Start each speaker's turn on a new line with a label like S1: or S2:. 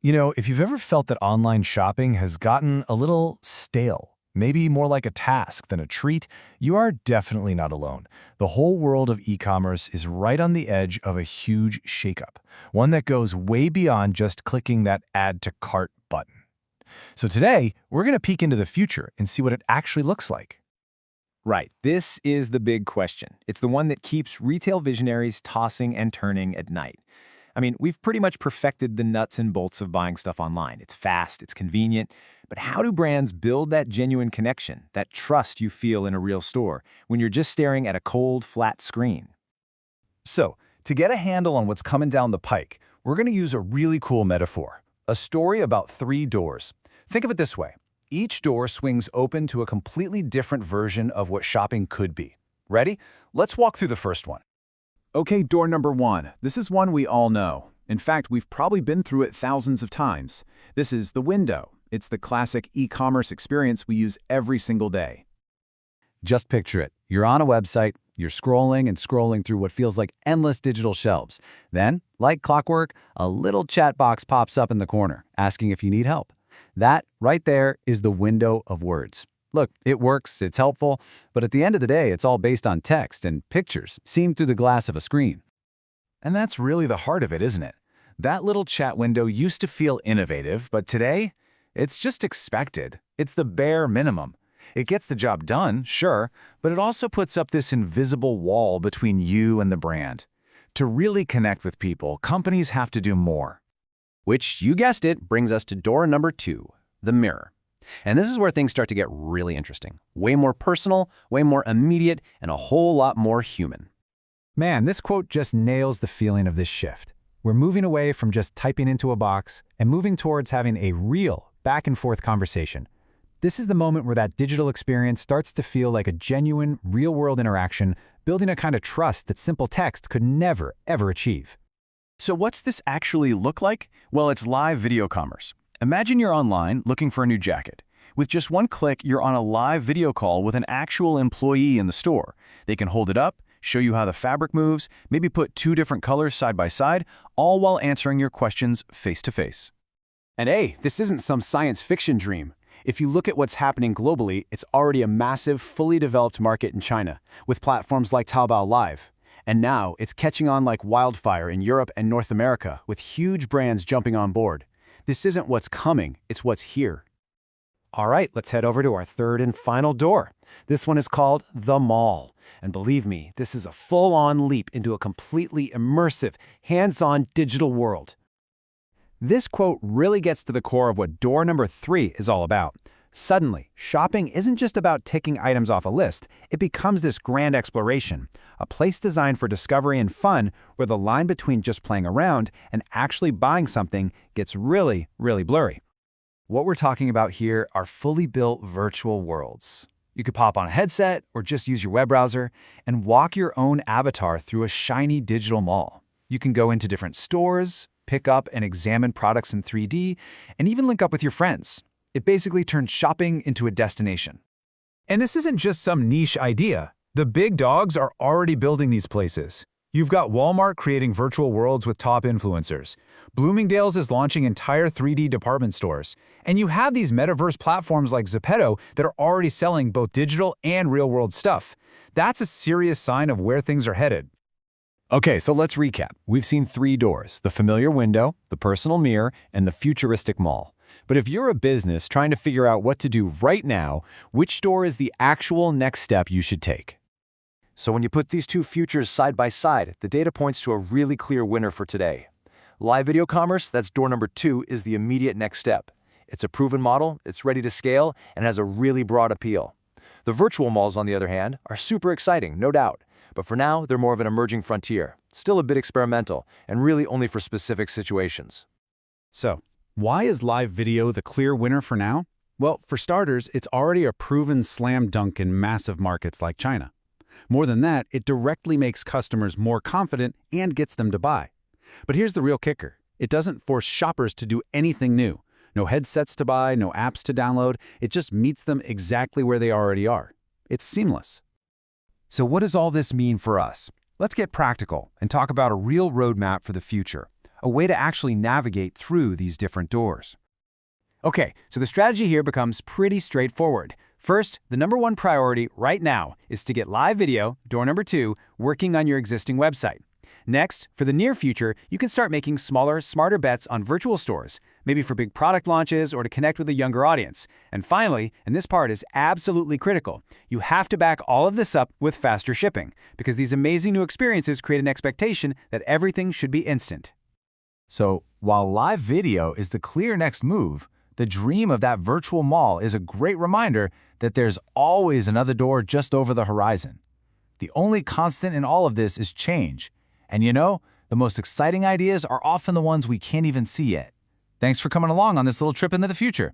S1: If you've ever felt that online shopping has gotten a little stale, maybe more like a task than a treat, you are definitely not alone. The whole world of e-commerce is right on the edge of a huge shakeup, one that goes way beyond just clicking that add to cart button. So today, we're going to peek into the future and see what it actually looks like.
S2: Right, this is the big question. It's the one that keeps retail visionaries tossing and turning at night. I mean, we've pretty much perfected the nuts and bolts of buying stuff online. It's fast, it's convenient, but how do brands build that genuine connection, that trust you feel in a real store, when you're just staring at a cold, flat screen?
S1: So, to get a handle on what's coming down the pike, we're going to use a really cool metaphor, a story about 3 doors. Think of it this way. Each door swings open to a completely different version of what shopping could be. Ready? Let's walk through the first one.
S3: Okay, door number 1. This is one we all know. In fact, we've probably been through it thousands of times. This is the window. It's the classic e-commerce experience we use every single day.
S1: Just picture it. You're on a website, you're scrolling and scrolling through what feels like endless digital shelves. Then, like clockwork, a little chat box pops up in the corner, asking if you need help. That, right there, is the window of words. Look, it works, it's helpful, but at the end of the day, it's all based on text and pictures seen through the glass of a screen. And that's really the heart of it, isn't it? That little chat window used to feel innovative, but today, it's just expected. It's the bare minimum. It gets the job done, sure, but it also puts up this invisible wall between you and the brand. To really connect with people, companies have to do more.
S4: Which, you guessed it, brings us to door number 2, the mirror. And this is where things start to get really interesting. Way more personal, way more immediate, and a whole lot more human.
S5: Man, this quote just nails the feeling of this shift. We're moving away from just typing into a box and moving towards having a real, back-and-forth conversation. This is the moment where that digital experience starts to feel like a genuine, real-world interaction, building a kind of trust that simple text could never, ever achieve.
S1: So what's this actually look like? Well, it's live video commerce. Imagine you're online looking for a new jacket. With just one click, you're on a live video call with an actual employee in the store. They can hold it up, show you how the fabric moves, maybe put 2 different colors side by side, all while answering your questions face to face.
S3: And hey, this isn't some science fiction dream. If you look at what's happening globally, it's already a massive, fully developed market in China, with platforms like Taobao Live. And now, it's catching on like wildfire in Europe and North America, with huge brands jumping on board. This isn't what's coming, it's what's here.
S5: All right, let's head over to our third and final door. This one is called the mall. And believe me, this is a full-on leap into a completely immersive, hands-on digital world. This quote really gets to the core of what door number 3 is all about. Suddenly, shopping isn't just about ticking items off a list. It becomes this grand exploration, a place designed for discovery and fun where the line between just playing around and actually buying something gets really, really blurry. What we're talking about here are fully built virtual worlds. You could pop on a headset or just use your web browser and walk your own avatar through a shiny digital mall. You can go into different stores, pick up and examine products in 3D, and even link up with your friends. It basically turns shopping into a destination. And this isn't just some niche idea. The big dogs are already building these places. You've got Walmart creating virtual worlds with top influencers. Bloomingdale's is launching entire 3D department stores. And you have these metaverse platforms like Zepeto that are already selling both digital and real-world stuff. That's a serious sign of where things are headed.
S1: Okay, so let's recap. We've seen 3 doors: the familiar window, the personal mirror, and the futuristic mall. But if you're a business trying to figure out what to do right now, which door is the actual next step you should take?
S6: So when you put these 2 futures side by side, the data points to a really clear winner for today. Live video commerce, that's door number 2, is the immediate next step. It's a proven model, it's ready to scale, and has a really broad appeal. The virtual malls, on the other hand, are super exciting, no doubt. But for now, they're more of an emerging frontier, still a bit experimental, and really only for specific situations.
S3: So, why is live video the clear winner for now? Well, for starters, it's already a proven slam dunk in massive markets like China. More than that, it directly makes customers more confident and gets them to buy. But here's the real kicker. It doesn't force shoppers to do anything new. No headsets to buy, no apps to download. It just meets them exactly where they already are. It's seamless.
S2: So what does all this mean for us? Let's get practical and talk about a real roadmap for the future.
S3: a way to actually navigate through these different doors.
S2: Okay, so the strategy here becomes pretty straightforward. First, the number one priority right now is to get live video, door number 2, working on your existing website. Next, for the near future, you can start making smaller, smarter bets on virtual stores, maybe for big product launches or to connect with a younger audience. And finally, and this part is absolutely critical, you have to back all of this up with faster shipping, because these amazing new experiences create an expectation that everything should be instant.
S1: So, while live video is the clear next move, the dream of that virtual mall is a great reminder that there's always another door just over the horizon. The only constant in all of this is change. And you know, the most exciting ideas are often the ones we can't even see yet. Thanks for coming along on this little trip into the future.